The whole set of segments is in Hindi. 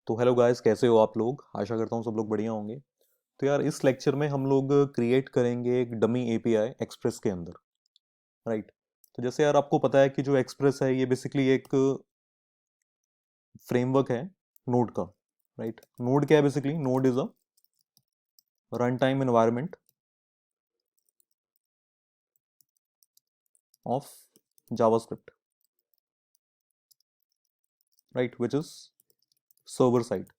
तो हेलो गाइस, कैसे हो आप लोग? आशा करता हूँ सब लोग बढ़िया होंगे। तो यार, इस लेक्चर में हम लोग क्रिएट करेंगे एक डमी एपीआई एक्सप्रेस के अंदर। राइट। तो जैसे यार आपको पता है कि जो एक्सप्रेस है ये बेसिकली एक फ्रेमवर्क है नोड का। राइट। नोड क्या है? Basically node is a run time environment of JavaScript. Right, which is server side.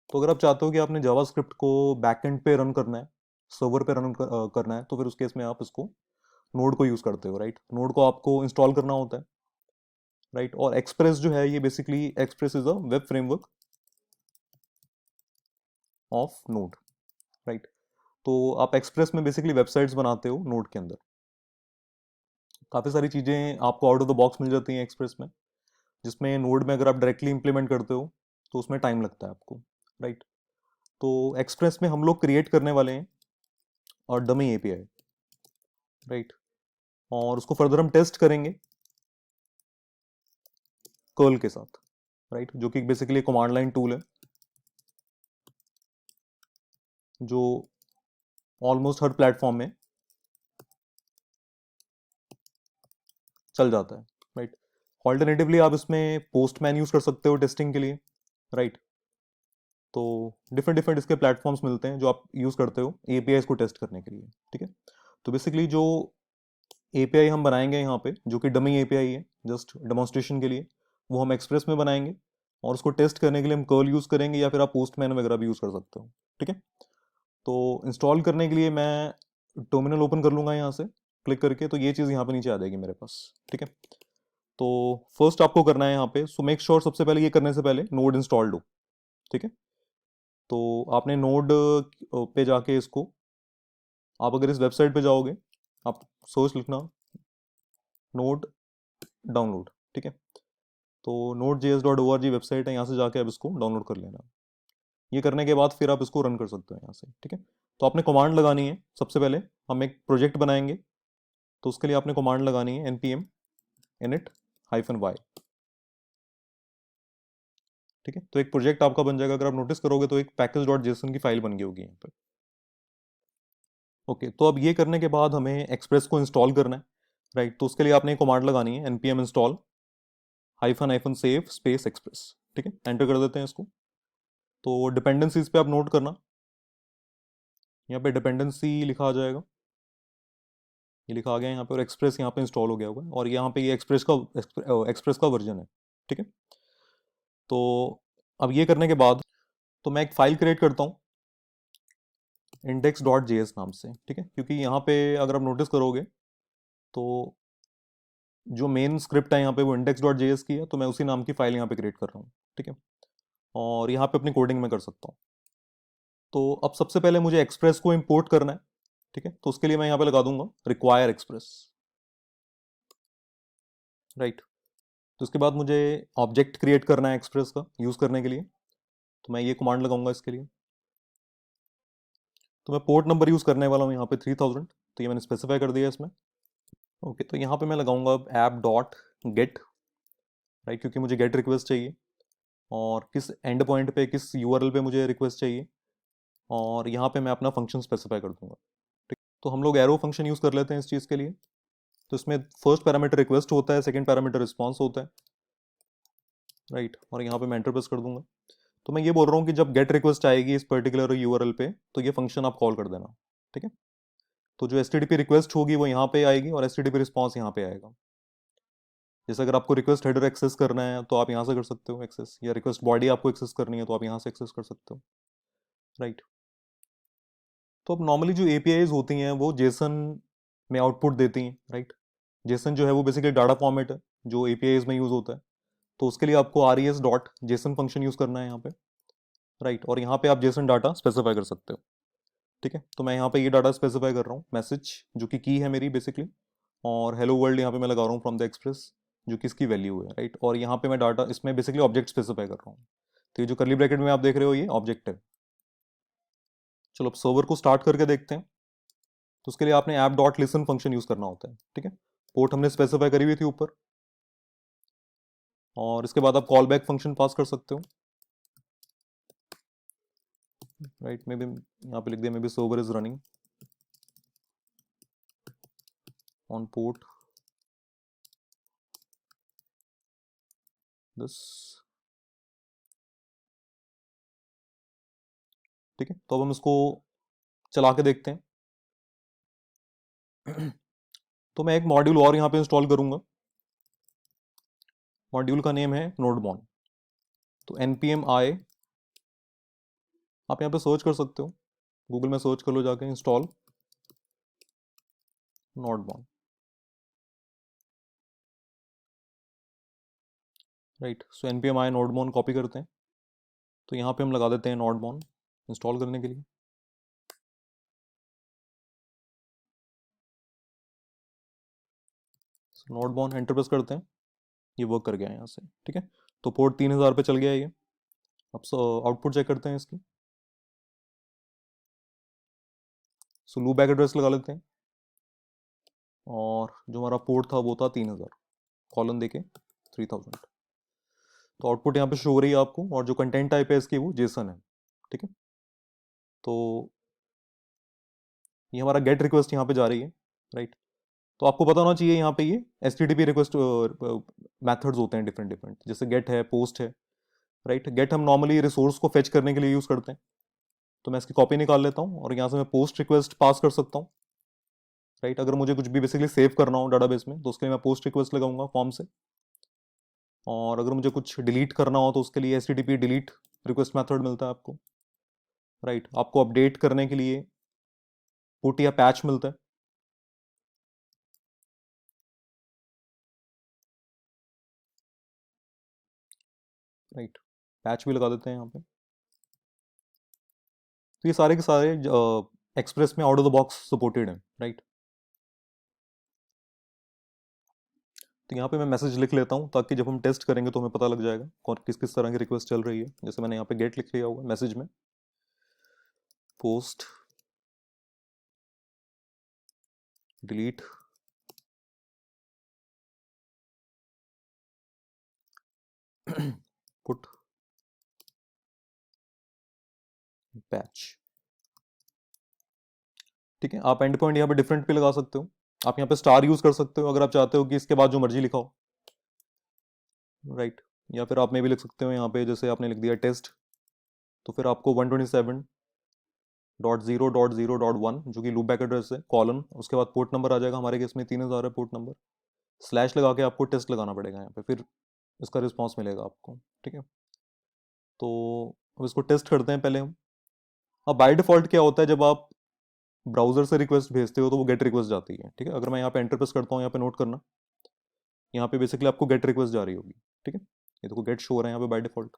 तो अगर आप चाहते हो कि आपने जावास्क्रिप्ट को बैकएंड पे रन करना है, सर्वर पे करना है, तो फिर उस केस में आप इसको नोड को यूज करते हो। राइट। नोड को आपको इंस्टॉल करना होता है। राइट। और एक्सप्रेस जो है ये basically express is a web framework of node. Right. तो आप एक्सप्रेस में बेसिकली वेबसाइट्स बनाते हो नोड के अंदर। काफ़ी सारी चीज़ें आपको आउट ऑफ द बॉक्स मिल जाती हैं एक्सप्रेस में, जिसमें नोड में अगर आप डायरेक्टली इंप्लीमेंट करते हो तो उसमें टाइम लगता है आपको। राइट। तो एक्सप्रेस में हम लोग क्रिएट करने वाले हैं और डमी एपीआई। राइट। और उसको फर्दर हम टेस्ट करेंगे कर्ल के साथ। राइट। जो कि बेसिकली कमांड लाइन टूल है जो ऑलमोस्ट हर प्लेटफॉर्म में चल जाता है। राइट। ऑल्टरनेटिवली आप इसमें पोस्टमैन यूज कर सकते हो टेस्टिंग के लिए। राइट। तो डिफरेंट डिफरेंट इसके प्लेटफॉर्म्स मिलते हैं जो आप यूज करते हो एपीआई को टेस्ट करने के लिए। ठीक है। तो बेसिकली जो एपीआई हम बनाएंगे यहाँ पे, जो कि डमी एपीआई है जस्ट डेमोन्स्ट्रेशन के लिए, वो हम एक्सप्रेस में बनाएंगे। और उसको टेस्ट करने के लिए हम कर्ल यूज करेंगे, या फिर आप पोस्टमैन वगैरह भी यूज कर सकते हो। ठीक है। तो इंस्टॉल करने के लिए मैं टर्मिनल ओपन कर लूंगा यहाँ से क्लिक करके, तो ये चीज़ यहाँ पे नीचे आ जाएगी मेरे पास। ठीक है। तो फर्स्ट आपको करना है यहाँ पे, सो मेक श्योर सबसे पहले ये करने से पहले नोड इंस्टॉल्ड हो। ठीक है। तो आपने नोड पे जाके इसको, आप अगर इस वेबसाइट पे जाओगे, आप सर्च लिखना नोड डाउनलोड। ठीक है। तो node J S dot O R G website है, यहाँ से जाके आप इसको डाउनलोड कर लेना। ये करने के बाद फिर आप इसको रन कर सकते हो यहाँ से। ठीक है। तो आपने कमांड लगानी है सबसे पहले। हम एक प्रोजेक्ट बनाएंगे, तो उसके लिए आपने कमांड लगानी है npm init -y। ठीक है। तो एक प्रोजेक्ट आपका बन जाएगा। अगर आप नोटिस करोगे तो एक पैकेज डॉट जेसन की फाइल बन गई होगी यहाँ पे। ओके। तो अब ये करने के बाद हमें एक्सप्रेस को इंस्टॉल करना है। राइट। तो उसके लिए आपने कमांड लगानी है npm install -save space express. ठीक है। एंटर कर देते हैं इसको। तो डिपेंडेंसीज पे आप नोट करना, यहाँ पे डिपेंडेंसी लिखा आ जाएगा। ये लिखा आ गया यहाँ पे, और एक्सप्रेस यहाँ पे इंस्टॉल हो गया होगा, और यहाँ पे ये एक्सप्रेस का वर्जन है। ठीक है। तो अब ये करने के बाद तो मैं एक फाइल क्रिएट करता हूँ index.js नाम से। ठीक है। क्योंकि यहाँ पे अगर आप नोटिस करोगे तो जो मेन स्क्रिप्ट है यहाँ पे वो index.js की है, तो मैं उसी नाम की फाइल यहाँ पे क्रिएट कर रहा हूँ। ठीक है। और यहाँ पे अपनी कोडिंग में कर सकता हूँ। तो अब सबसे पहले मुझे एक्सप्रेस को इंपोर्ट करना है। ठीक है। तो उसके लिए मैं यहाँ पे लगा दूंगा रिक्वायर एक्सप्रेस। राइट। तो उसके बाद मुझे ऑब्जेक्ट क्रिएट करना है एक्सप्रेस का यूज करने के लिए, तो मैं ये कमांड लगाऊंगा इसके लिए। तो मैं पोर्ट नंबर यूज करने वाला हूँ यहाँ पे 3000, तो ये मैंने स्पेसिफाई कर दिया इसमें। ओके। तो यहाँ पे मैं लगाऊंगा ऐप डॉट गेट। राइट। क्योंकि मुझे गेट रिक्वेस्ट चाहिए, और किस एंड पॉइंट पे, किस यूआरएल पे मुझे रिक्वेस्ट चाहिए, और यहाँ पे मैं अपना फंक्शन स्पेसिफाई कर दूंगा। ठीक। तो हम लोग एरो फंक्शन यूज कर लेते हैं इस चीज़ के लिए। तो इसमें फर्स्ट पैरामीटर रिक्वेस्ट होता है, सेकंड पैरामीटर रिस्पॉन्स होता है। राइट। और यहाँ पे मैं एंटर प्रेस कर दूंगा। तो मैं ये बोल रहा हूँ कि जब गेट रिक्वेस्ट आएगी इस पर्टिकुलर यूआरएल पे, तो ये फंक्शन आप कॉल कर देना। ठीक है। तो जो एचटीटीपी रिक्वेस्ट होगी वो यहाँ पे आएगी, और एचटीटीपी रिस्पॉन्स यहाँ पे आएगा। जैसे अगर आपको रिक्वेस्ट हेडर एक्सेस करना है तो आप यहाँ से कर सकते हो एक्सेस, या रिक्वेस्ट बॉडी आपको एक्सेस करनी है तो आप यहाँ से एक्सेस कर सकते हो। राइट। तो अब नॉर्मली जो एपीआईज होती हैं वो जेसन में आउटपुट देती हैं। राइट। जेसन जो है वो बेसिकली डाटा फॉर्मेट है जो एपीआईज में यूज होता है। तो उसके लिए आपको R E S dot JSON function use करना है यहाँ पे। राइट। और यहाँ पे आप जेसन डाटा स्पेसिफाई कर सकते हो। ठीक है। तो मैं यहाँ पे ये डाटा स्पेसिफाई कर रहा हूँ, मैसेज जो कि की है मेरी बेसिकली, और हेलो वर्ल्ड यहाँ पे मैं लगा रहा हूँ फ्रॉम द एक्सप्रेस, जो कि इसकी वैल्यू है। राइट। और यहाँ पे मैं डाटा इसमें बेसिकली ऑब्जेक्ट स्पेसिफाई कर रहा हूँ। तो ये जो करली ब्रैकेट में आप देख रहे हो ये ऑब्जेक्ट है। चलो अब सर्वर को स्टार्ट करके देखते हैं। तो उसके लिए आपने app dot listen function use करना होता है। ठीक है। पोर्ट हमने स्पेसिफाई करी हुई थी ऊपर। और इसके बाद आप कॉल बैक फंक्शन पास कर सकते हो, राइट। मे बी यहाँ पे लिख दिया may be server is running on port this, ठीक है। तो अब हम इसको चला के देखते हैं। तो मैं एक मॉड्यूल और यहाँ पे इंस्टॉल करूंगा, मॉड्यूल का नेम है नोडमॉन। तो npm i, आप यहाँ पे सर्च कर सकते हो, गूगल में सर्च कर लो जाके, install nodemon, right. So npm i nodemon copy करते हैं, तो यहाँ पे हम लगा देते हैं नोडमॉन इंस्टॉल करने के लिए। नोडमॉन एंटर प्रेस करते हैं, ये वर्क कर गया है यहाँ से, ठीक है। तो पोर्ट 3000 पे चल गया है ये। अब आउटपुट चेक करते हैं इसकी। सो लूप बैक एड्रेस लगा लेते हैं, और जो हमारा पोर्ट था वो था 3000, कॉलन देके 3000। तो आउटपुट यहाँ पे शो हो रही है आपको, और जो कंटेंट टाइप है इसकी वो जेसन है, ठीक है। तो ये हमारा गेट रिक्वेस्ट यहाँ पे जा रही है, राइट। तो आपको पता होना चाहिए यहाँ पे ये HTTP रिक्वेस्ट मेथड्स होते हैं डिफरेंट डिफरेंट, जैसे गेट है, पोस्ट है, राइट। गेट हम नॉर्मली रिसोर्स को फेच करने के लिए यूज़ करते हैं, तो मैं इसकी कॉपी निकाल लेता हूँ, और यहाँ से मैं पोस्ट रिक्वेस्ट पास कर सकता हूँ, राइट। अगर मुझे कुछ भी बेसिकली सेव करना हो डाटाबेस में, तो उसके लिए मैं पोस्ट रिक्वेस्ट लगाऊंगा फॉर्म से, और अगर मुझे कुछ डिलीट करना हो तो उसके लिए HTTP डिलीट रिक्वेस्ट मेथड मिलता है आपको, राइट। आपको अपडेट करने के लिए पुट या पैच मिलता है, राइट। पैच भी लगा देते हैं यहाँ पे। तो ये सारे के सारे एक्सप्रेस में out of the box supported है, राइट। तो यहाँ पे मैं मैसेज लिख लेता हूँ, ताकि जब हम टेस्ट करेंगे तो हमें पता लग जाएगा कौन किस किस तरह की रिक्वेस्ट चल रही है। जैसे मैंने यहाँ पे गेट लिख लिया हुआ मैसेज में, पोस्ट डिलीट पुट पैच, ठीक है। आप एंड पॉइंट यहाँ पे डिफरेंट पे लगा सकते हो, आप यहाँ पे स्टार यूज कर सकते हो अगर आप चाहते हो कि इसके बाद जो मर्जी लिखाओ, राइट। या फिर आप में भी लिख सकते हो यहाँ पे, जैसे आपने लिख दिया टेस्ट, तो फिर आपको 127.0.0.1 जो कि लूप बैक एड्रेस है, कॉलन, उसके बाद पोर्ट नंबर आ जाएगा, हमारे केस में 3000 है पोर्ट नंबर, स्लैश लगा के आपको टेस्ट लगाना पड़ेगा यहाँ पे, फिर इसका रिस्पॉन्स मिलेगा आपको, ठीक है। तो अब इसको टेस्ट करते हैं पहले हम। अब बाय डिफॉल्ट क्या होता है, जब आप ब्राउजर से रिक्वेस्ट भेजते हो तो वो गेट रिक्वेस्ट जाती है, ठीक है। अगर मैं यहाँ पे एंटर प्रेस करता हूँ, यहाँ पे नोट करना, यहाँ पे बेसिकली आपको गेट रिक्वेस्ट जा रही होगी, ठीक है। ये देखो गेट शो हो रहा है यहाँ पे बाय डिफॉल्ट।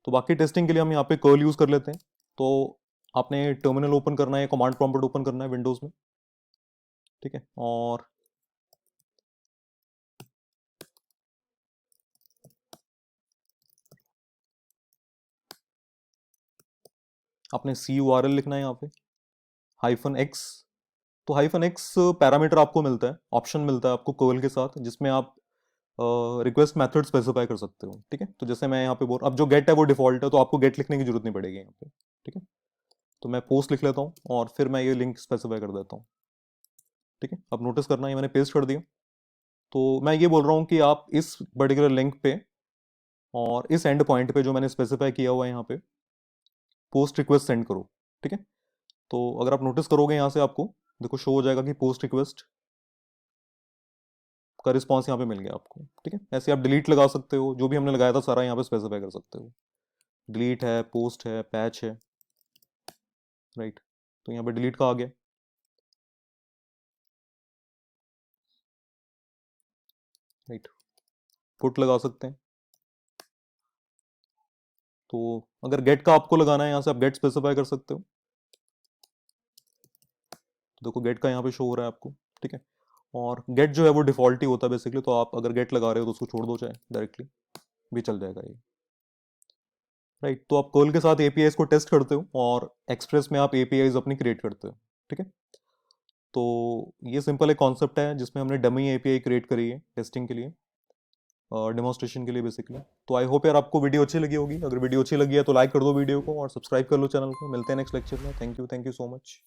तो बाकी टेस्टिंग के लिए हम यहाँ पे कर्ल यूज कर लेते हैं। तो आपने टर्मिनल ओपन करना है, कमांड प्रॉम्प्ट ओपन करना है विंडोज में, ठीक है। और आपने CURL लिखना है यहाँ पे -x। तो -x पैरामीटर आपको मिलता है, ऑप्शन मिलता है आपको कर्ल के साथ, जिसमें आप रिक्वेस्ट मेथड स्पेसिफाई कर सकते हो, ठीक है। तो जैसे मैं यहाँ पे बोल, अब जो गेट है वो डिफॉल्ट है, तो आपको गेट लिखने की जरूरत नहीं पड़ेगी यहाँ पे, ठीक है। तो मैं पोस्ट लिख लेता हूँ, और फिर मैं ये लिंक स्पेसिफाई कर देता हूँ, ठीक है। अब नोटिस करना, ये मैंने पेस्ट कर दिया। तो मैं ये बोल रहा हूँ कि आप इस पर्टिकुलर लिंक पे और इस एंड पॉइंट पे जो मैंने स्पेसिफाई किया हुआ है यहाँ पे, पोस्ट रिक्वेस्ट सेंड करो, ठीक है। तो अगर आप नोटिस करोगे यहाँ से आपको देखो शो हो जाएगा कि पोस्ट रिक्वेस्ट का रिस्पॉन्स यहाँ पे मिल गया आपको, ठीक है। ऐसे आप डिलीट लगा सकते हो, जो भी हमने लगाया था सारा यहाँ पे स्पेसिफाई कर सकते हो, डिलीट है, पोस्ट है, पैच है, राइट। तो यहाँ पे डिलीट का आ गया, राइट। पुट लगा सकते हैं। तो अगर गेट का आपको लगाना है, यहाँ से आप गेट स्पेसिफाई कर सकते हो। तो देखो गेट का यहाँ पे शो हो रहा है आपको, ठीक है। और गेट जो है वो डिफॉल्ट ही होता है बेसिकली, तो आप अगर गेट लगा रहे हो तो उसको छोड़ दो, चाहे डायरेक्टली भी चल जाएगा ये, राइट। तो आप कर्ल के साथ एपीआईज को टेस्ट करते हो, और एक्सप्रेस में आप एपीआईज अपनी क्रिएट करते हो, ठीक है। तो ये सिंपल एक कॉन्सेप्ट है जिसमें हमने डमी एपीआई क्रिएट करी है टेस्टिंग के लिए। डेमोन्स्ट्रेशन के लिए बेसिकली। तो आई होप यार आपको वीडियो अच्छी लगी होगी। अगर वीडियो अच्छी लगी है तो लाइक कर दो वीडियो को और सब्सक्राइब कर लो चैनल को। मिलते हैं नेक्स्ट लेक्चर में। Thank you so much.